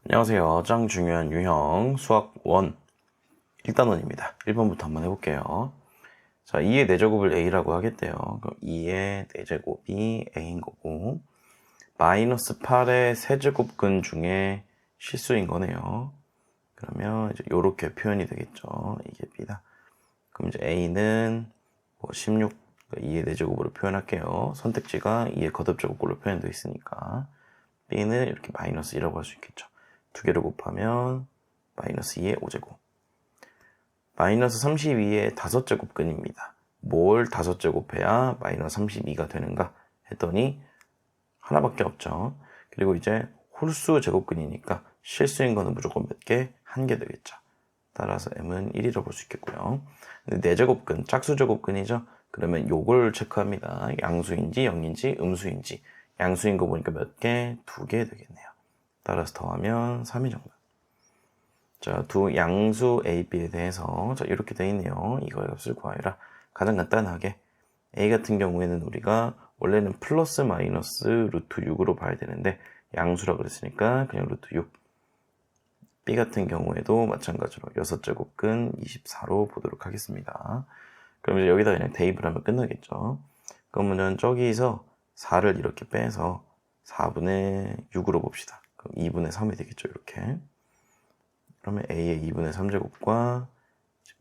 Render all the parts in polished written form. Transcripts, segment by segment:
안녕하세요. 짱 중요한 유형 수학 1 1단원입니다. 1번부터 한번 해볼게요. 자, 2의 4제곱을 a라고 하겠대요. 그럼 2의 4제곱이 a인 거고 마이너스 8의 세제곱근 중에 실수인 거네요. 그러면 이제 요렇게 표현이 되겠죠. 이게 b다. 그럼 이제 a는 뭐 16, 2의 4제곱으로 표현할게요. 선택지가 2의 거듭제곱꼴로 표현되어 있으니까 b는 이렇게 마이너스 2라고 할 수 있겠죠. 두 개를 곱하면 마이너스 2의 5제곱. 마이너스 32의 5제곱근입니다. 뭘 5제곱해야 마이너스 32가 되는가 했더니 하나밖에 없죠. 그리고 이제 홀수 제곱근이니까 실수인 거는 무조건 몇 개? 한 개 되겠죠. 따라서 m은 1이라고 볼 수 있겠고요. 근데 4제곱근, 짝수 제곱근이죠. 그러면 요걸 체크합니다. 양수인지 0인지 음수인지. 양수인 거 보니까 몇 개? 2개 되겠네요. 따라서 더하면 3이 정답. 자, 두 양수 A, B에 대해서 자, 이렇게 되어 있네요. 이거의 값을 구하여라. 가장 간단하게 A 같은 경우에는 우리가 원래는 플러스 마이너스 루트 6으로 봐야 되는데 양수라 그랬으니까 그냥 루트 6. B 같은 경우에도 마찬가지로 6제곱근 24로 보도록 하겠습니다. 그럼 이제 여기다 그냥 대입을 하면 끝나겠죠. 그러면 저기서 4를 이렇게 빼서 4분의 6으로 봅시다. 그럼 2분의 3이 되겠죠, 이렇게. 그러면 A의 2분의 3제곱과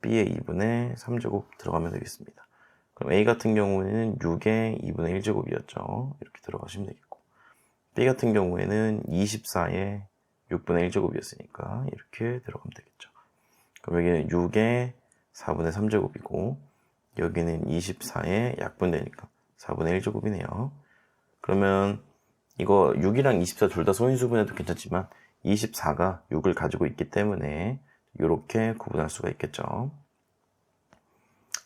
B의 2분의 3제곱 들어가면 되겠습니다. 그럼 A 같은 경우에는 6의 2분의 1제곱이었죠. 이렇게 들어가시면 되겠고. B 같은 경우에는 24의 6분의 1제곱이었으니까 이렇게 들어가면 되겠죠. 그럼 여기는 6의 4분의 3제곱이고 여기는 24의 약분되니까 4분의 1제곱이네요. 그러면 이거 6이랑 24 둘 다 소인수분해도 괜찮지만 24가 6을 가지고 있기 때문에 이렇게 구분할 수가 있겠죠.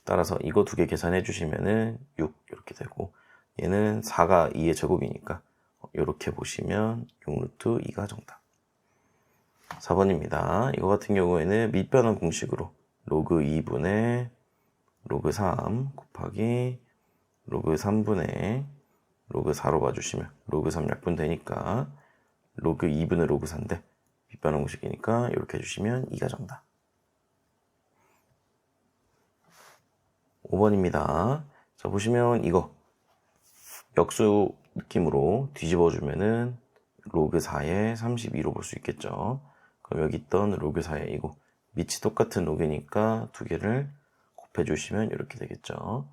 따라서 이거 두 개 계산해 주시면은 6 이렇게 되고 얘는 4가 2의 제곱이니까 이렇게 보시면 6루트 2가 정답. 4번입니다. 이거 같은 경우에는 밑변환 공식으로 로그 2분의 로그 3 곱하기 로그 3분의 로그 4로 봐주시면 로그 3 약분되니까 로그 2분의 로그 4인데 밑변환 공식이니까 이렇게 해주시면 2가 정답. 5번입니다. 자, 보시면 이거 역수 느낌으로 뒤집어주면은 로그 4의 32로 볼 수 있겠죠. 그럼 여기 있던 로그 4의 이거 밑이 똑같은 로그니까 두 개를 곱해주시면 이렇게 되겠죠.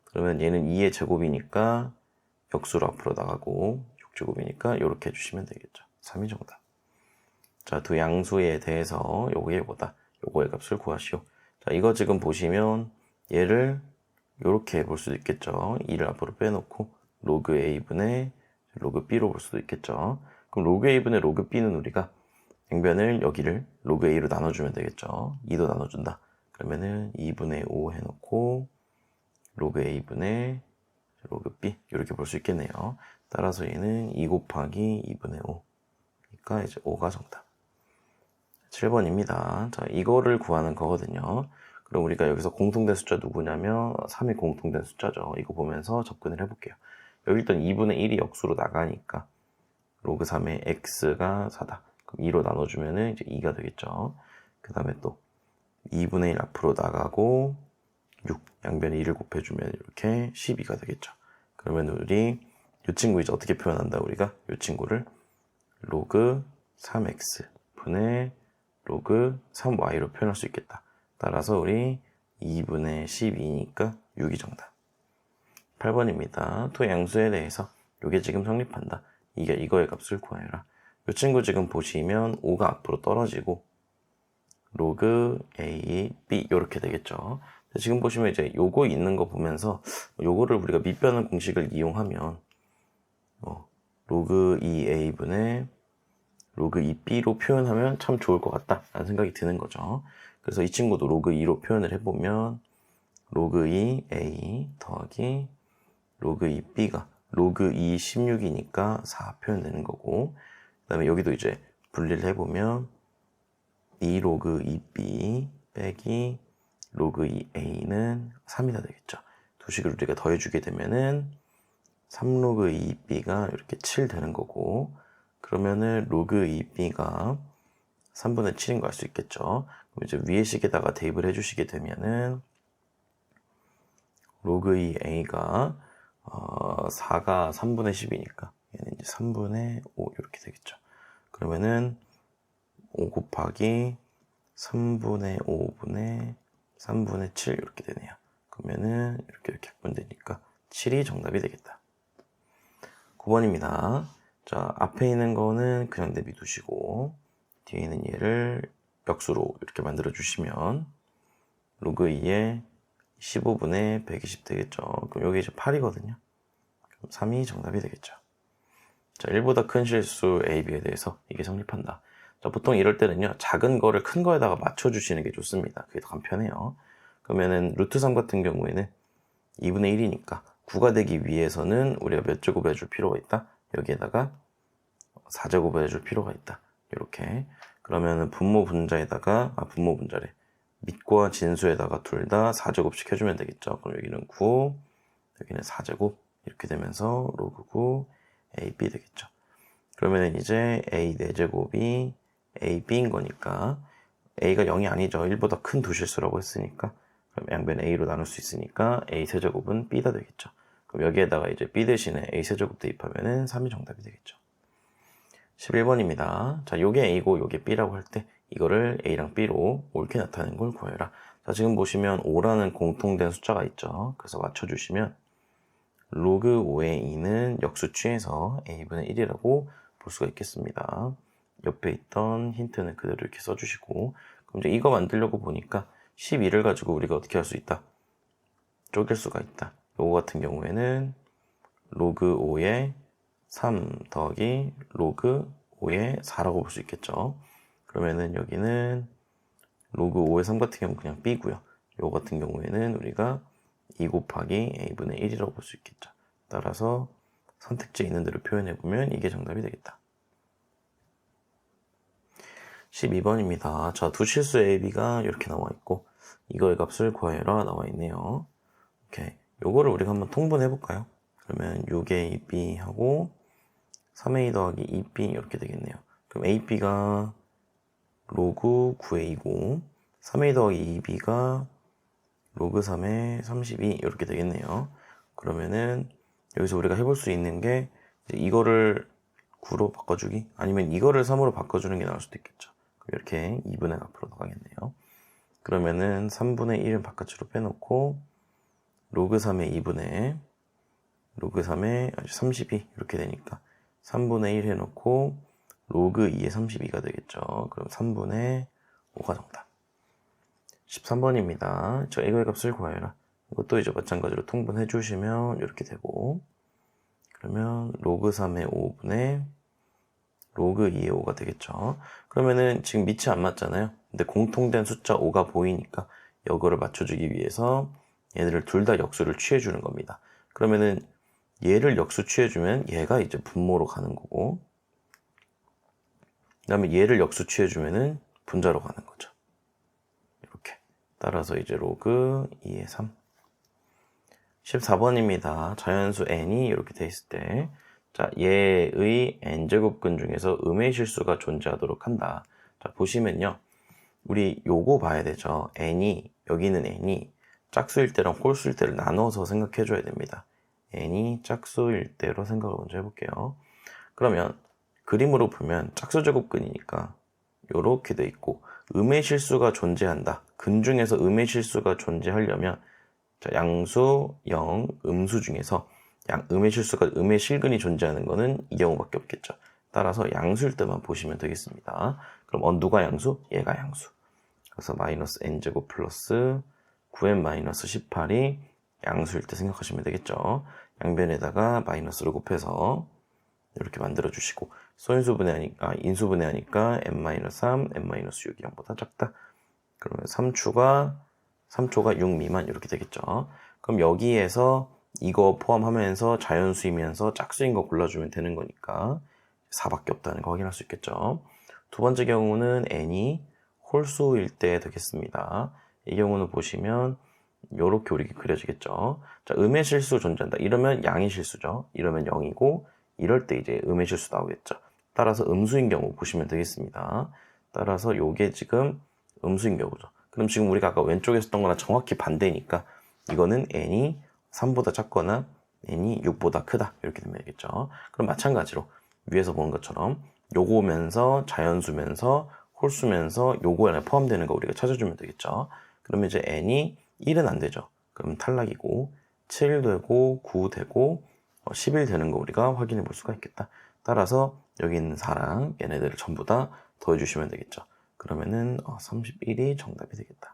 그러면 얘는 2의 제곱이니까 역수로 앞으로 나가고 6제곱이니까 이렇게 해주시면 되겠죠. 3이 정답. 자, 두 양수에 대해서 요거의 값을 구하시오. 자, 이거 지금 보시면 얘를 이렇게 볼 수도 있겠죠. 2를 앞으로 빼놓고 로그 A분의 로그 B로 볼 수도 있겠죠. 그럼 로그 A분의 로그 B는 우리가 양변을 여기를 로그 A로 나눠주면 되겠죠. 2도 나눠준다. 그러면은 2분의 5 해놓고 로그 A분의 로그 B 이렇게 볼 수 있겠네요. 따라서 얘는 2 곱하기 2분의 5 그러니까 이제 5가 정답. 7번입니다. 자, 이거를 구하는 거거든요. 그럼 우리가 여기서 공통된 숫자 누구냐면 3이 공통된 숫자죠. 이거 보면서 접근을 해볼게요. 여기 일단 2분의 1이 역수로 나가니까 로그 3의 x가 4다. 그럼 2로 나눠주면은 이제 2가 되겠죠. 그 다음에 또 2분의 1 앞으로 나가고 6 양변에 2를 곱해주면 이렇게 12가 되겠죠. 그러면 우리 이 친구 이제 어떻게 표현한다 우리가? 이 친구를 로그 3x 분의 로그 3y로 표현할 수 있겠다. 따라서 우리 2분의 12니까 6이 정답. 8번입니다. 두 양수에 대해서 이게 지금 성립한다. 이거의 값을 구하여라. 이 친구 지금 보시면 5가 앞으로 떨어지고 로그 A, B 이렇게 되겠죠. 지금 보시면 이제 요거 있는 거 보면서 요거를 우리가 밑변환 공식을 이용하면 로그 2A분의 로그 2B로 표현하면 참 좋을 것 같다 라는 생각이 드는 거죠. 그래서 이 친구도 로그 2로 표현을 해보면 로그 2A 더하기 로그 2B가 로그 2 16이니까 4 표현되는 거고 그 다음에 여기도 이제 분리를 해보면 2 로그 2B 빼기 로그 2A는 3이나 되겠죠. 두 식을 우리가 더해주게 되면은 3 로그 2B가 이렇게 7 되는 거고 그러면은 로그 2b가 3분의 7인 거 알 수 있겠죠. 그럼 이제 위에 식에다가 대입을 해주시게 되면은 로그 2a가 4가 3분의 10이니까 얘는 이제 3분의 5 이렇게 되겠죠. 그러면은 5 곱하기 3분의 5분의 3분의 7 이렇게 되네요. 그러면은 이렇게 약분되니까 7이 정답이 되겠다. 9번입니다. 자, 앞에 있는 거는 그냥 내비두시고 뒤에 있는 얘를 역수로 이렇게 만들어 주시면 로그 2에 15분의 120 되겠죠. 그럼 여기 이제 8이거든요. 그럼 3이 정답이 되겠죠. 자, 1보다 큰 실수 A, B에 대해서 이게 성립한다. 자, 보통 이럴 때는요, 작은 거를 큰 거에다가 맞춰주시는 게 좋습니다. 그게 더 간편해요. 그러면은 루트 3 같은 경우에는 2분의 1이니까 9가 되기 위해서는 우리가 몇 제곱을 해줄 필요가 있다? 여기에다가 4제곱을 해줄 필요가 있다. 이렇게. 그러면은 분모 분자에다가, 분모 분자래. 밑과 진수에다가 둘 다 4제곱씩 해주면 되겠죠. 그럼 여기는 9, 여기는 4제곱. 이렇게 되면서 로그 9, AB 되겠죠. 그러면 이제 A 4제곱이 AB인 거니까 A가 0이 아니죠. 1보다 큰 두 실수라고 했으니까. 그럼 양변 A로 나눌 수 있으니까 A 세제곱은 B가 되겠죠. 그럼 여기에다가 이제 B 대신에 A 세제곱 대입하면은 3이 정답이 되겠죠. 11번입니다. 자, 요게 A고 요게 B라고 할 때 이거를 A랑 B로 옳게 나타내는 걸 구해라. 자, 지금 보시면 5라는 공통된 숫자가 있죠. 그래서 맞춰주시면 로그 5의 2는 역수 취해서 A분의 1이라고 볼 수가 있겠습니다. 옆에 있던 힌트는 그대로 이렇게 써주시고, 그럼 이제 이거 만들려고 보니까 12를 가지고 우리가 어떻게 할 수 있다? 쪼갤 수가 있다. 요거 같은 경우에는 로그 5의 3 더하기 로그 5의 4라고 볼 수 있겠죠. 그러면은 여기는 로그 5의 3 같은 경우는 그냥 B고요. 요거 같은 경우에는 우리가 2 곱하기 A분의 1이라고 볼 수 있겠죠. 따라서 선택지에 있는 대로 표현해보면 이게 정답이 되겠다. 12번입니다. 자, 두 실수 A, B가 이렇게 나와 있고 이거의 값을 구하여라 나와 있네요. 오케이. 요거를 우리가 한번 통분해 볼까요? 그러면 6AB 하고 3A 더하기 2B 이렇게 되겠네요. 그럼 AB가 로그 9A고 3A 더하기 2B가 로그 3의 32 이렇게 되겠네요. 그러면은 여기서 우리가 해볼 수 있는 게 이거를 9로 바꿔주기 아니면 이거를 3으로 바꿔주는 게 나을 수도 있겠죠. 이렇게 2분의 앞으로 나가겠네요. 그러면은 3분의 1은 바깥으로 빼놓고 로그 3의 2분의 로그 3의 32 이렇게 되니까 3분의 1 해놓고 로그 2의 32가 되겠죠. 그럼 3분의 5가 정답. 13번입니다. 저 이거의 값을 구하여라. 이것도 이제 마찬가지로 통분해 주시면 이렇게 되고 그러면 로그 3의 5분의 로그 2의 5가 되겠죠. 그러면은 지금 밑이 안 맞잖아요. 근데 공통된 숫자 5가 보이니까 이거를 맞춰주기 위해서 얘들을 둘 다 역수를 취해주는 겁니다. 그러면은 얘를 역수 취해주면 얘가 이제 분모로 가는 거고 그 다음에 얘를 역수 취해주면은 분자로 가는 거죠. 이렇게. 따라서 이제 로그 2의 3. 14번입니다. 자연수 n이 이렇게 돼 있을 때 자, 얘의 n제곱근 중에서 음의 실수가 존재하도록 한다. 자, 보시면요. 우리 요거 봐야 되죠. n이, 여기는 n이 짝수일 때랑 홀수일 때를 나눠서 생각해 줘야 됩니다. n이 짝수일 때로 생각을 먼저 해볼게요. 그러면 그림으로 보면 짝수제곱근이니까 요렇게 돼 있고 음의 실수가 존재한다. 근 중에서 음의 실수가 존재하려면 자, 양수, 영, 음수 중에서 음의 실수가 음의 실근이 존재하는 거는 이 경우밖에 없겠죠. 따라서 양수일 때만 보시면 되겠습니다. 그럼 누가 양수? 얘가 양수. 그래서 마이너스 n제곱 플러스 9n 마이너스 18이 양수일 때 생각하시면 되겠죠. 양변에다가 마이너스를 곱해서 이렇게 만들어 주시고 인수분해하니까 n-3, n-6이 0보다 작다. 그러면 3초가 6 미만 이렇게 되겠죠. 그럼 여기에서 이거 포함하면서 자연수이면서 짝수인 거 골라주면 되는 거니까 4밖에 없다는 거 확인할 수 있겠죠. 두 번째 경우는 n이 홀수일 때 되겠습니다. 이 경우는 보시면 이렇게 우리 그려지겠죠. 자, 음의 실수 존재한다. 이러면 양의 실수죠. 이러면 0이고 이럴 때 이제 음의 실수 나오겠죠. 따라서 음수인 경우 보시면 되겠습니다. 따라서 요게 지금 음수인 경우죠. 그럼 지금 우리가 아까 왼쪽에 썼던 거랑 정확히 반대니까 이거는 n이 3보다 작거나 n이 6보다 크다 이렇게 되면 되겠죠. 그럼 마찬가지로 위에서 본 것처럼 요거면서 자연수면서 홀수면서 요거 안에 포함되는 거 우리가 찾아주면 되겠죠. 그러면 이제 n이 1은 안 되죠. 그럼 탈락이고 7 되고 9 되고 11 되는 거 우리가 확인해 볼 수가 있겠다. 따라서 여기 있는 4랑 얘네들을 전부 다 더해 주시면 되겠죠. 그러면은 31이 정답이 되겠다.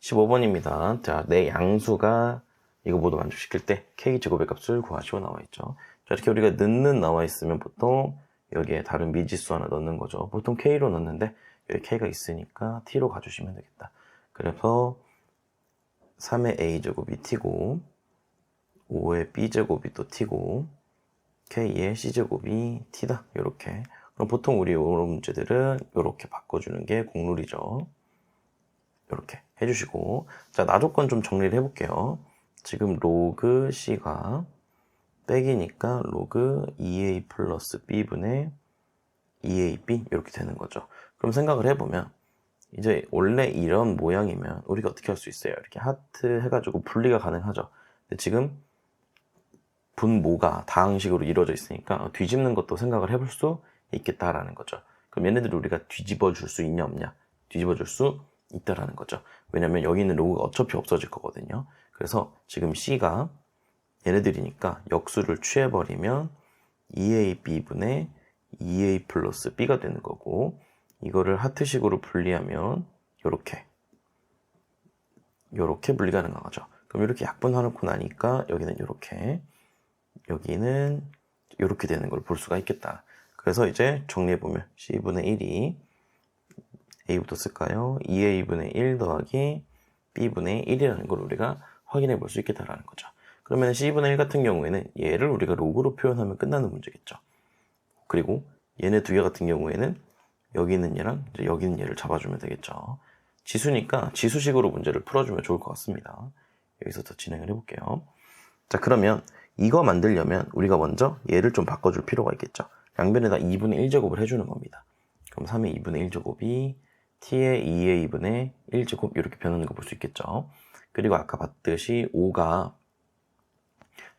15번입니다. 자, 내 양수가 이거 모두 만족시킬 때 k제곱의 값을 구하시오 나와 있죠. 자, 이렇게 우리가 넣는 나와 있으면 보통 여기에 다른 미지수 하나 넣는 거죠. 보통 k로 넣는데 여기 k가 있으니까 t로 가주시면 되겠다. 그래서 3의 a제곱이 t고 5의 b제곱이 또 t고 k의 c제곱이 t다. 이렇게. 그럼 보통 우리 이런 문제들은 이렇게 바꿔주는 게 공룰이죠. 이렇게 해주시고, 자, 나조건 좀 정리를 해볼게요. 지금 로그 c가 빼기니까 로그 2a 플러스 b분의 2ab 이렇게 되는 거죠. 그럼 생각을 해보면 이제 원래 이런 모양이면 우리가 어떻게 할 수 있어요? 이렇게 하트 해가지고 분리가 가능하죠. 근데 지금 분모가 다항식으로 이루어져 있으니까 뒤집는 것도 생각을 해볼 수 있겠다라는 거죠. 그럼 얘네들을 우리가 뒤집어 줄 수 있냐 없냐? 뒤집어 줄 수 있다라는 거죠. 왜냐면 여기 있는 로그가 어차피 없어질 거거든요. 그래서 지금 C가 얘네들이니까 역수를 취해버리면 2AB분의 2A 플러스 B가 되는 거고, 이거를 하트식으로 분리하면 요렇게 분리 가능하죠. 그럼 이렇게 약분해놓고 나니까 여기는 요렇게, 여기는 이렇게 되는 걸 볼 수가 있겠다. 그래서 이제 정리해보면 C분의 1이 A부터 쓸까요? 2A분의 1 더하기 B분의 1이라는 걸 우리가 확인해 볼 수 있겠다라는 거죠. 그러면 C분의 1 같은 경우에는 얘를 우리가 로그로 표현하면 끝나는 문제겠죠. 그리고 얘네 두 개 같은 경우에는 여기 있는 얘랑 이제 여기 있는 얘를 잡아주면 되겠죠. 지수니까 지수식으로 문제를 풀어주면 좋을 것 같습니다. 여기서 더 진행을 해볼게요. 자, 그러면 이거 만들려면 우리가 먼저 얘를 좀 바꿔줄 필요가 있겠죠. 양변에다 2분의 1제곱을 해주는 겁니다. 그럼 3의 2분의 1제곱이 t의 2의 2분의 1제곱 이렇게 변하는 거 볼 수 있겠죠. 그리고 아까 봤듯이 5가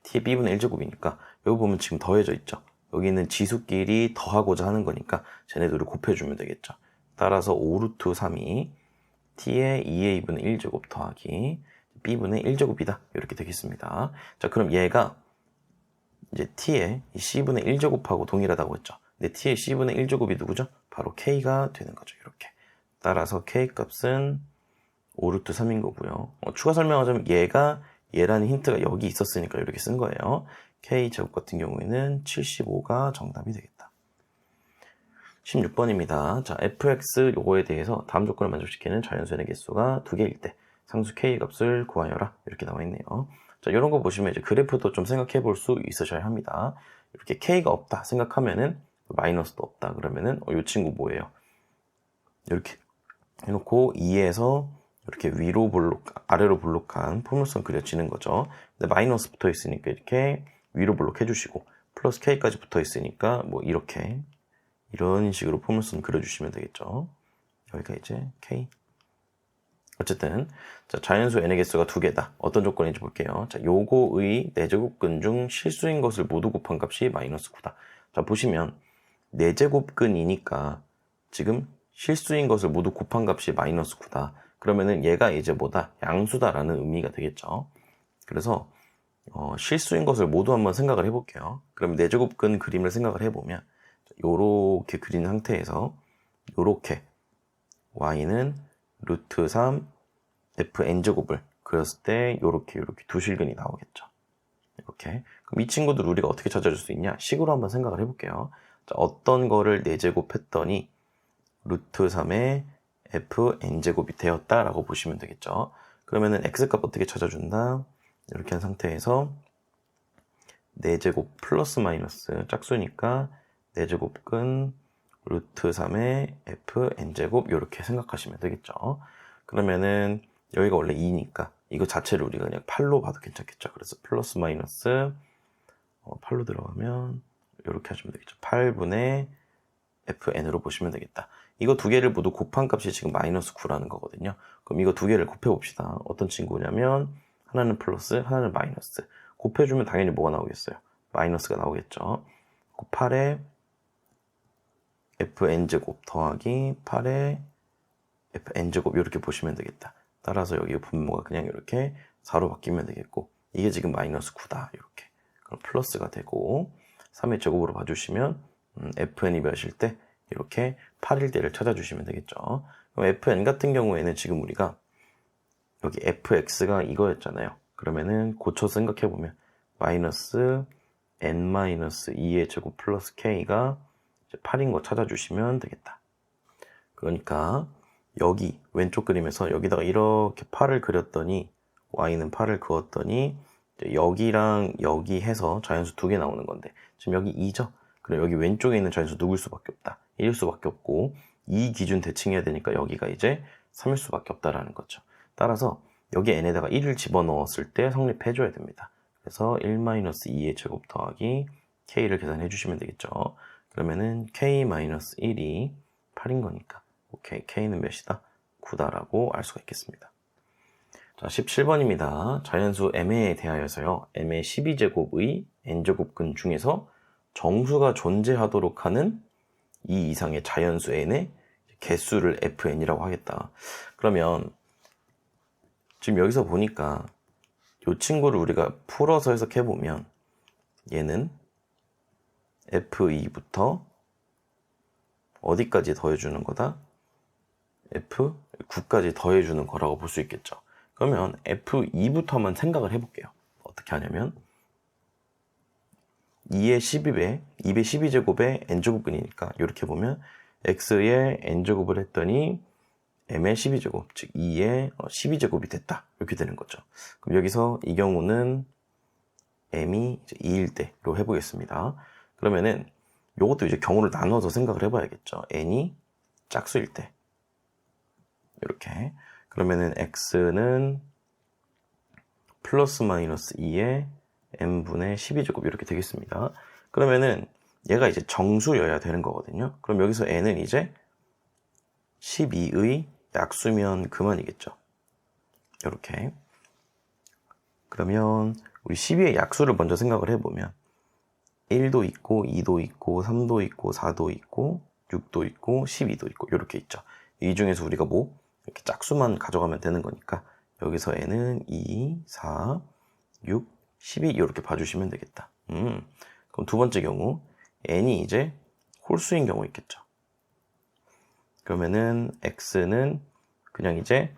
t의 b분의 1제곱이니까 여기 보면 지금 더해져 있죠. 여기 있는 지수끼리 더하고자 하는 거니까 쟤네들을 곱해주면 되겠죠. 따라서 5루트 3이 t의 2의 2분의 1제곱 더하기 b분의 1제곱이다. 이렇게 되겠습니다. 자, 그럼 얘가 이제 t의 c분의 1제곱하고 동일하다고 했죠. 근데 t의 c분의 1제곱이 누구죠? 바로 k가 되는 거죠. 이렇게. 따라서 k 값은 5루트 3인 거고요. 추가 설명하자면 얘가 얘라는 힌트가 여기 있었으니까 이렇게 쓴 거예요. k 제곱 같은 경우에는 75가 정답이 되겠다. 16번입니다. 자, fx 요거에 대해서 다음 조건을 만족시키는 자연수의 개수가 2개일 때 상수 k 값을 구하여라. 이렇게 나와 있네요. 자, 이런 거 보시면 이제 그래프도 좀 생각해 볼 수 있으셔야 합니다. 이렇게 k가 없다 생각하면은 마이너스도 없다 그러면은 이 친구 뭐예요? 이렇게 해놓고 2에서 이렇게 위로 볼록, 아래로 볼록한 포물선 그려지는 거죠. 근데 마이너스 붙어 있으니까 이렇게 위로 볼록 해주시고 플러스 k까지 붙어 있으니까 뭐 이렇게 이런 식으로 포물선 그려주시면 되겠죠. 여기가 이제 k. 어쨌든 자, 자연수 n의 개수가 2개다. 어떤 조건인지 볼게요. 자, 요거의 4제곱근 중 실수인 것을 모두 곱한 값이 마이너스 9다. 자, 보시면 4제곱근이니까 지금 실수인 것을 모두 곱한 값이 마이너스 9다. 그러면은 얘가 이제 뭐다? 양수다라는 의미가 되겠죠. 그래서 실수인 것을 모두 한번 생각을 해볼게요. 그럼 4제곱근 그림을 생각을 해보면 요렇게 그린 상태에서 요렇게 y는 루트 3 fn제곱을 그렸을 때 요렇게 두 실근이 나오겠죠. 이렇게. 그럼 이 친구들 우리가 어떻게 찾아줄 수 있냐? 식으로 한번 생각을 해볼게요. 자, 어떤 거를 4제곱 했더니 루트 3의 fn제곱이 되었다라고 보시면 되겠죠. 그러면은 x값 어떻게 찾아준다? 이렇게 한 상태에서 4제곱 플러스 마이너스 짝수니까 4제곱근 루트 3의 fn제곱 이렇게 생각하시면 되겠죠. 그러면은 여기가 원래 2니까 이거 자체를 우리가 그냥 8로 봐도 괜찮겠죠. 그래서 플러스 마이너스 8로 들어가면 이렇게 하시면 되겠죠. 8분의 fn으로 보시면 되겠다. 이거 두 개를 모두 곱한 값이 지금 마이너스 9라는 거거든요. 그럼 이거 두 개를 곱해봅시다. 어떤 친구냐면 하나는 플러스, 하나는 마이너스. 곱해주면 당연히 뭐가 나오겠어요? 마이너스가 나오겠죠. 8의 fn제곱 더하기 8의 fn제곱 이렇게 보시면 되겠다. 따라서 여기 분모가 그냥 이렇게 4로 바뀌면 되겠고, 이게 지금 마이너스 9다. 이렇게. 그럼 플러스가 되고, 3의 제곱으로 봐주시면 fn이 몇일 때 이렇게 8일 때를 찾아주시면 되겠죠. 그럼 fn 같은 경우에는 지금 우리가 여기 fx가 이거였잖아요. 그러면은 고쳐 생각해보면 마이너스 n-2의 제곱 플러스 k가 8인 거 찾아주시면 되겠다. 그러니까 여기 왼쪽 그림에서 여기다가 이렇게 8을 그렸더니 y는 8을 그었더니 여기랑 여기 해서 자연수 두 개 나오는 건데 지금 여기 2죠? 그럼 여기 왼쪽에 있는 자연수 누굴 수밖에 없다. 1일 수밖에 없고 2 기준 대칭해야 되니까 여기가 이제 3일 수밖에 없다라는 거죠. 따라서 여기 n에다가 1을 집어넣었을 때 성립해줘야 됩니다. 그래서 1-2의 제곱 더하기 k를 계산해 주시면 되겠죠. 그러면은 k-1이 8인 거니까 오케이, k는 몇이다? 9다라고 알 수가 있겠습니다. 자, 17번입니다. 자연수 m에 대하여서요. m의 12제곱의 n제곱근 중에서 정수가 존재하도록 하는 이 이상의 자연수 n의 개수를 fn이라고 하겠다. 그러면 지금 여기서 보니까 이 친구를 우리가 풀어서 해석해보면 얘는 f2부터 어디까지 더해주는 거다? f9까지 더해주는 거라고 볼 수 있겠죠. 그러면 f2부터 한번 생각을 해볼게요. 어떻게 하냐면 2의 12제곱의 n제곱근이니까 이렇게 보면 x의 n제곱을 했더니 m의 12제곱, 즉 2의 12제곱이 됐다. 이렇게 되는 거죠. 그럼 여기서 이 경우는 m이 이제 2일 때로 해보겠습니다. 그러면은 이것도 이제 경우를 나눠서 생각을 해봐야겠죠. n이 짝수일 때. 이렇게. 그러면은 x는 플러스 마이너스 2의 n분의 12제곱 이렇게 되겠습니다. 그러면은 얘가 이제 정수여야 되는 거거든요. 그럼 여기서 n은 이제 12의 약수면 그만이겠죠. 이렇게. 그러면 우리 12의 약수를 먼저 생각을 해보면 1도 있고 2도 있고 3도 있고 4도 있고 6도 있고 12도 있고 이렇게 있죠. 이 중에서 우리가 뭐 이렇게 짝수만 가져가면 되는 거니까 여기서 n은 2, 4, 6, 12 이렇게 봐주시면 되겠다. 그럼 두 번째 경우 n이 이제 홀수인 경우 있겠죠. 그러면은 x는 그냥 이제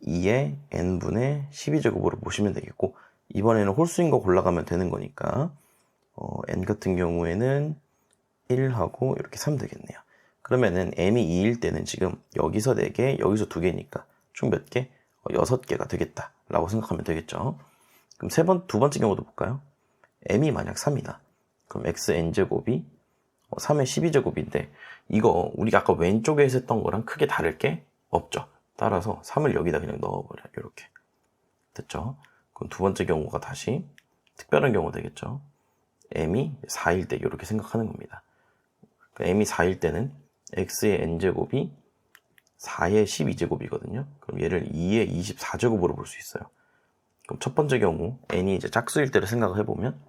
2의 n분의 12제곱으로 보시면 되겠고 이번에는 홀수인 거 골라가면 되는 거니까 n 같은 경우에는 1하고 이렇게 3 되겠네요. 그러면은 m이 2일 때는 지금 여기서 4개, 여기서 2개니까 총 몇 개? 6개가 되겠다 라고 생각하면 되겠죠. 그럼 두 번째 경우도 볼까요? m이 만약 3이다. 그럼 xn제곱이 3의 12제곱인데 이거 우리가 아까 왼쪽에 했던 거랑 크게 다를 게 없죠. 따라서 3을 여기다 그냥 넣어버려요. 이렇게. 됐죠? 그럼 두 번째 경우가 다시 특별한 경우 되겠죠. m이 4일 때 이렇게 생각하는 겁니다. m이 4일 때는 x의 n제곱이 4의 12제곱이거든요. 그럼 얘를 2의 24제곱으로 볼 수 있어요. 그럼 첫 번째 경우 n이 이제 짝수일 때를 생각을 해보면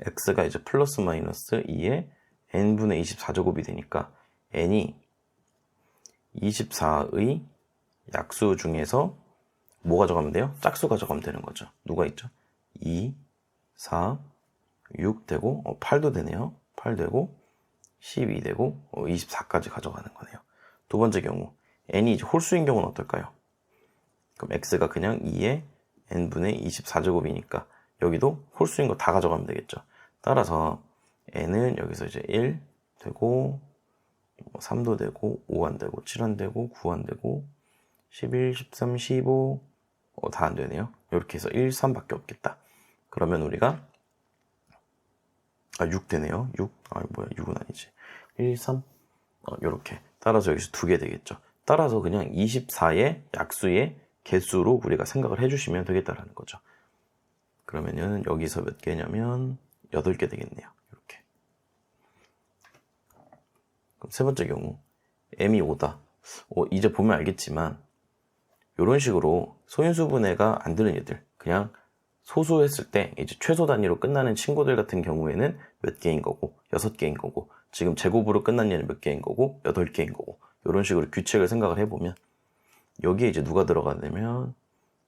x가 이제 플러스 마이너스 2의 n분의 24제곱이 되니까 n이 24의 약수 중에서 뭐 가져가면 돼요? 짝수 가져가면 되는 거죠. 누가 있죠? 2, 4, 6 되고 8도 되네요. 8 되고 12 되고 24까지 가져가는 거네요. 두 번째 경우 n이 이제 홀수인 경우는 어떨까요? 그럼 x가 그냥 2의 n분의 24제곱이니까 여기도 홀수인 거 다 가져가면 되겠죠. 따라서 n은 여기서 이제 1 되고 3도 되고 5 안 되고 7 안 되고 9 안 되고 11, 13, 15 다 안 되네요. 이렇게 해서 1, 3밖에 없겠다. 그러면 우리가 6 되네요. 6. 뭐야 6은 아니지. 1, 3 이렇게. 따라서 여기서 2개 되겠죠. 따라서 그냥 24의 약수의 개수로 우리가 생각을 해주시면 되겠다라는 거죠. 그러면은 여기서 몇 개냐면 8개 되겠네요. 이렇게. 그럼 세 번째 경우 m이 5다. 이제 보면 알겠지만 이런 식으로 소인수분해가 안 되는 얘들, 그냥 소수했을 때 이제 최소 단위로 끝나는 친구들 같은 경우에는 몇 개인 거고 6개인 거고, 지금 제곱으로 끝난 얘는 몇 개인 거고 8개인 거고, 이런 식으로 규칙을 생각을 해보면 여기에 이제 누가 들어가냐면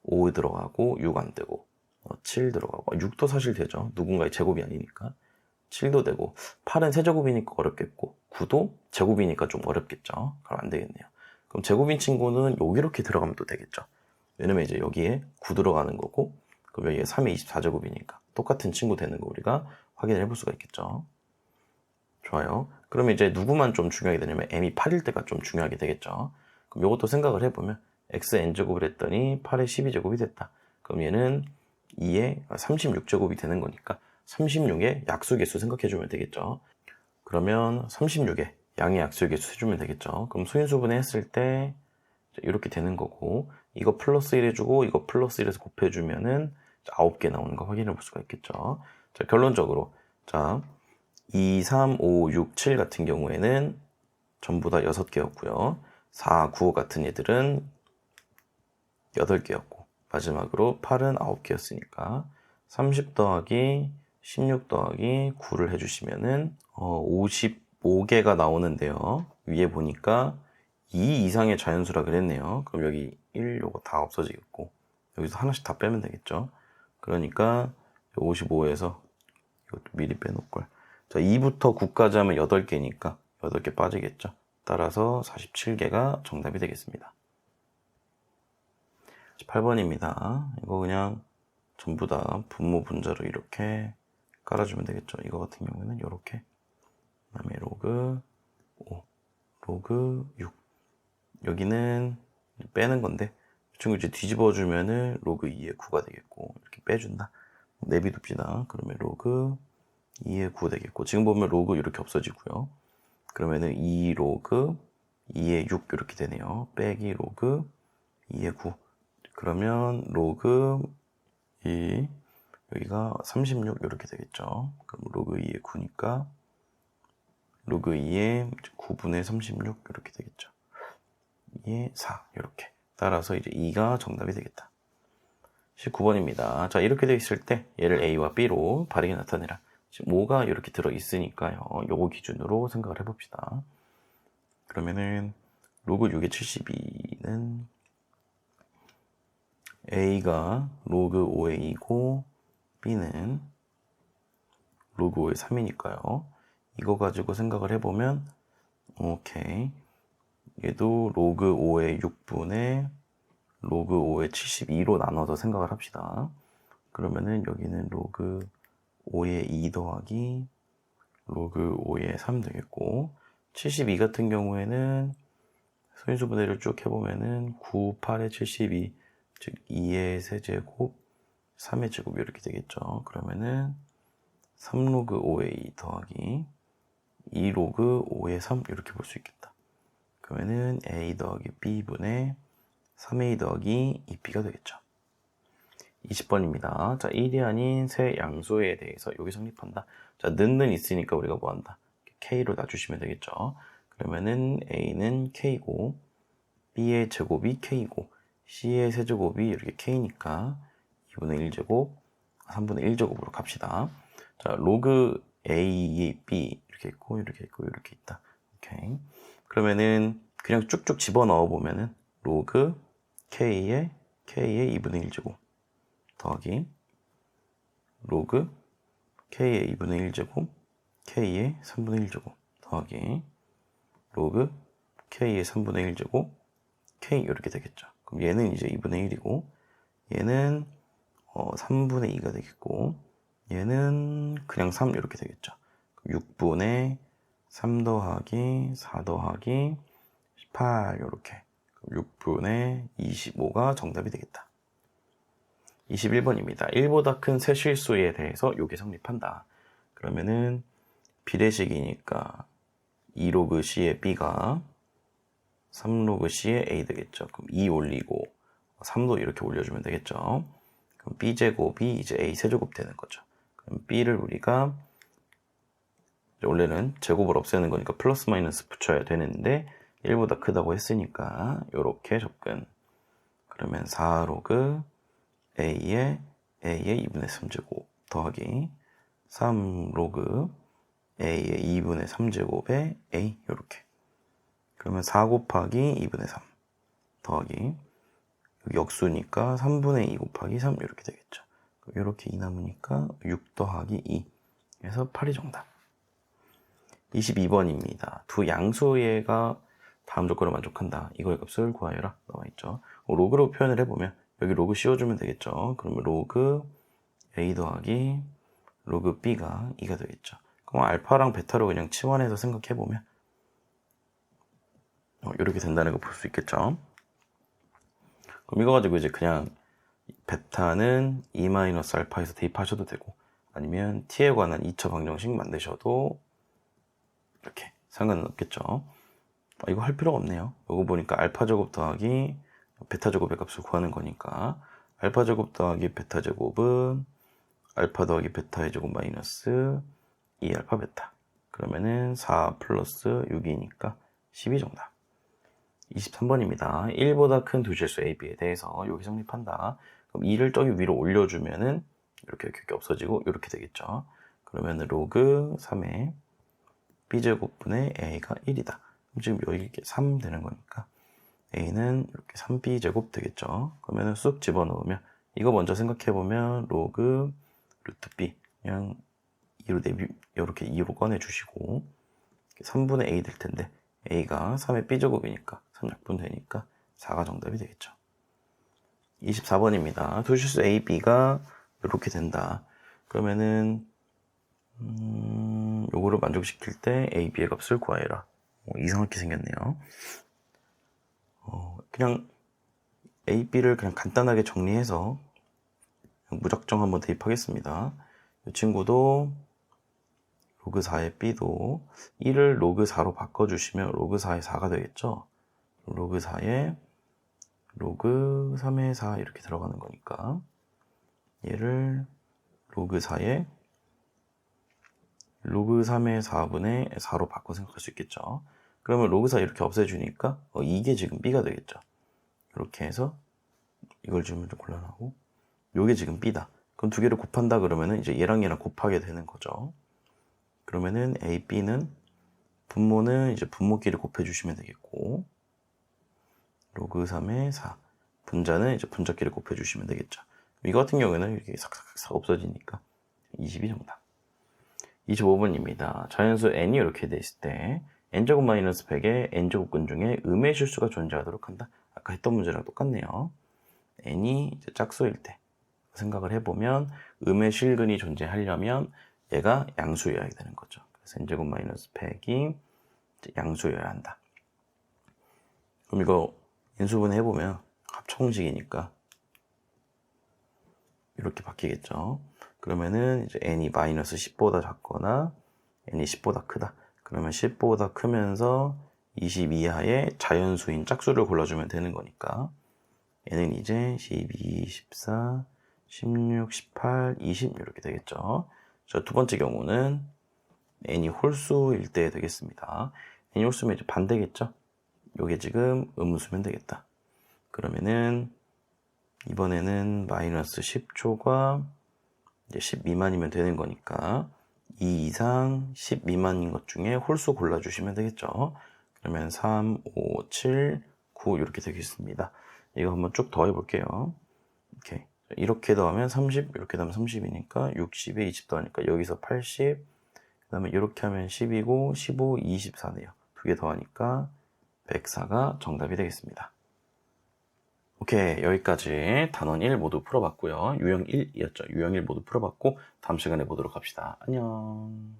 5 들어가고 6 안 되고 7 들어가고 6도 사실 되죠. 누군가의 제곱이 아니니까. 7도 되고 8은 세제곱이니까 어렵겠고 9도 제곱이니까 좀 어렵겠죠. 그럼 안 되겠네요. 그럼 제곱인 친구는 여기 이렇게 들어가면 또 되겠죠. 왜냐면 이제 여기에 9 들어가는 거고, 그럼 여기에 3이 24제곱이니까 똑같은 친구 되는 거 우리가 확인을 해볼 수가 있겠죠. 좋아요. 그러면 이제 누구만 좀 중요하게 되냐면 m이 8일 때가 좀 중요하게 되겠죠. 그럼 이것도 생각을 해보면 xn제곱을 했더니 8의 12제곱이 됐다. 그럼 얘는 2의 36제곱이 되는 거니까 36의 약수개수 생각해주면 되겠죠. 그러면 36의 양의 약수개수 해주면 되겠죠. 그럼 소인수분해 했을 때 이렇게 되는 거고, 이거 플러스 1 해주고 이거 플러스 1에서 곱해주면은 9개 나오는 거 확인해 볼 수가 있겠죠. 자, 결론적으로 자 2, 3, 5, 6, 7 같은 경우에는 전부 다 6개였고요. 4, 9 같은 애들은 8개였고, 마지막으로 8은 9개였으니까 30 더하기 16 더하기 9를 해주시면은 55개가 나오는데요. 위에 보니까 2 이상의 자연수라 그랬네요. 그럼 여기 1 요거 다 없어지겠고, 여기서 하나씩 다 빼면 되겠죠. 그러니까 55에서 이것도 미리 빼놓을걸. 자, 2부터 9까지 하면 8개니까 8개 빠지겠죠. 따라서 47개가 정답이 되겠습니다. 8번입니다. 이거 그냥 전부 다 분모 분자로 이렇게 깔아주면 되겠죠. 이거 같은 경우에는 이렇게, 그 다음에 로그 5, 로그 6. 여기는 빼는 건데, 이 친구 이제 뒤집어주면은 로그 2의 9가 되겠고, 이렇게 빼준다. 내비둡시다. 그러면 로그 2의 9 되겠고, 지금 보면 로그 이렇게 없어지고요. 그러면은 2 로그 2의 6 이렇게 되네요. 빼기 로그 2의 9. 그러면 로그 2, 여기가 36 이렇게 되겠죠. 그럼 로그 2의 9니까 로그 2의 9분의 36 이렇게 되겠죠. 2의 4 이렇게. 따라서 이제 2가 정답이 되겠다. 19번입니다. 자, 이렇게 되어 있을 때 얘를 A와 B로 바르게 나타내라. 지금 5가 이렇게 들어있으니까요. 요거 기준으로 생각을 해봅시다. 그러면은 로그 6의 72는 A가 로그 5의 2고 B는 로그 5의 3이니까요. 이거 가지고 생각을 해보면 오케이. 얘도 로그 5의 6분의 로그 5의 72로 나눠서 생각을 합시다. 그러면은 여기는 로그 5의 2 더하기 로그 5의 3 되겠고, 72 같은 경우에는 소인수분해를 쭉 해보면은 9, 8의 72, 즉 2의 세제곱, 3의 제곱 이렇게 되겠죠. 그러면은 3로그 5의 2 더하기 2로그 5의 3 이렇게 볼 수 있겠다. 그러면은 A 더하기 B분의 3A 더하기 2B가 되겠죠. 20번입니다. 자, 1이 아닌 세 양수에 대해서 여기 성립한다. 자, 는는 있으니까 우리가 뭐 한다? K로 놔주시면 되겠죠. 그러면은 A는 K고, B의 제곱이 K고, C의 세제곱이 이렇게 K니까 2분의 1제곱, 3분의 1제곱으로 갑시다. 자, 로그 A, B 이렇게 있고, 이렇게 있고, 이렇게 있다. 오케이. 그러면은 그냥 쭉쭉 집어넣어 보면은 로그 K의 2분의 1제곱 더하기 로그 K의 2분의 1제곱 K의 3분의 1제곱 더하기 로그 K의 3분의 1제곱 K 이렇게 되겠죠. 그럼 얘는 이제 2분의 1이고 얘는 3분의 2가 되겠고 얘는 그냥 3 이렇게 되겠죠. 6분의 3 더하기 4 더하기 18 이렇게 6분의 25가 정답이 되겠다. 21번입니다. 1보다 큰 세 실수에 대해서 요게 성립한다. 그러면은 비례식이니까 2로그 C의 B가 3로그 C의 A 되겠죠. 그럼 2 올리고 3도 이렇게 올려주면 되겠죠. 그럼 B제곱이 이제 A 세제곱 되는 거죠. 그럼 B를 우리가 원래는 제곱을 없애는 거니까 플러스 마이너스 붙여야 되는데 1보다 크다고 했으니까 이렇게 접근. 그러면 4로그 A의 2분의 3제곱 더하기 3로그 A의 2분의 3제곱에 A 이렇게. 그러면 4 곱하기 2분의 3 더하기 여기 역수니까 3분의 2 곱하기 3 이렇게 되겠죠. 이렇게 2 남으니까 6 더하기 2 그래서 8이 정답. 22번입니다. 두 양수의가 다음 조건을 만족한다. 이거의 값을 구하여라. 나와 있죠. 로그로 표현을 해보면 여기 로그 씌워주면 되겠죠. 그러면 로그 A 더하기 로그 B가 2가 되겠죠. 그럼 알파랑 베타로 그냥 치환해서 생각해보면 이렇게 된다는 거 볼 수 있겠죠. 그럼 이거 가지고 이제 그냥 베타는 2-알파에서 대입하셔도 되고 아니면 t에 관한 2차 방정식 만드셔도 이렇게 상관은 없겠죠. 이거 할 필요가 없네요. 이거 보니까 알파 제곱 더하기 베타 제곱의 값을 구하는 거니까 알파 제곱 더하기 베타 제곱은 알파 더하기 베타의 제곱 마이너스 2알파 베타. 그러면은 4 플러스 6이니까 12 정답. 23번입니다. 1보다 큰 두 실수 A, B에 대해서 여기 성립한다. 그럼 2를 저기 위로 올려주면은 이렇게 없어지고 이렇게 되겠죠. 그러면 로그 3의 B제곱분의 A가 1이다. 지금 여기 이렇게 3 되는 거니까 A는 이렇게 3B제곱 되겠죠. 그러면 쑥 집어넣으면 이거 먼저 생각해보면 로그 루트 B 그냥 2로 이렇게 2로 꺼내주시고 3분의 A 될 텐데 A가 3의 B제곱이니까 3약분 되니까 4가 정답이 되겠죠. 24번입니다. 두 실수 A, B가 이렇게 된다. 그러면은 요거를 만족시킬 때 A, B의 값을 구하여라. 이상하게 생겼네요. 그냥 A, B를 그냥 간단하게 정리해서 무작정 한번 대입하겠습니다. 이 친구도 로그 4의 B도 1을 로그 4로 바꿔주시면 로그 4의 4가 되겠죠. 로그 4의 로그 3의 4 이렇게 들어가는 거니까 얘를 로그 4의 로그 3의 4분의 4로 바꿔 생각할 수 있겠죠. 그러면 로그 4 이렇게 없애주니까 이게 지금 B가 되겠죠. 이렇게 해서 이걸 주면 좀 곤란하고 요게 지금 B다. 그럼 두 개를 곱한다 그러면은 이제 얘랑 곱하게 되는 거죠. 그러면은 A, B는 분모는 이제 분모끼리 곱해주시면 되겠고 로그 3의 4 분자는 이제 분자끼리 곱해주시면 되겠죠. 이거 같은 경우에는 이렇게 싹싹싹 없어지니까 22 정답. 25번입니다. 자연수 n이 이렇게 돼 있을 때 n제곱 마이너스 100의 n제곱근 중에 음의 실수가 존재하도록 한다. 아까 했던 문제랑 똑같네요. n이 이제 짝수일 때 생각을 해보면 음의 실근이 존재하려면 얘가 양수여야 되는 거죠. 그래서 n제곱 마이너스 100이 양수여야 한다. 그럼 이거 인수분 해보면 합청식이니까 이렇게 바뀌겠죠. 그러면은 이제 n이 마이너스 10보다 작거나 n이 10보다 크다. 그러면 10보다 크면서 20 이하의 자연수인 짝수를 골라주면 되는 거니까 n은 이제 12, 14, 16, 18, 20 이렇게 되겠죠. 자, 두 번째 경우는 n이 홀수일 때 되겠습니다. n이 홀수면 이제 반대겠죠. 요게 지금 음수면 되겠다. 그러면은 이번에는 마이너스 10초가 이제 10 미만이면 되는 거니까 2 이상 10 미만인 것 중에 홀수 골라주시면 되겠죠. 그러면 3, 5, 7, 9 이렇게 되겠습니다. 이거 한번 쭉 더해 볼게요. 이렇게 더하면 30, 이렇게 더하면 30이니까 60에 20 더하니까 여기서 80, 그 다음에 이렇게 하면 10이고 15, 24네요. 두 개 더하니까 104가 정답이 되겠습니다. 오케이, 여기까지 단원 1 모두 풀어봤고요. 유형 1이었죠. 유형 1 모두 풀어봤고 다음 시간에 보도록 합시다. 안녕.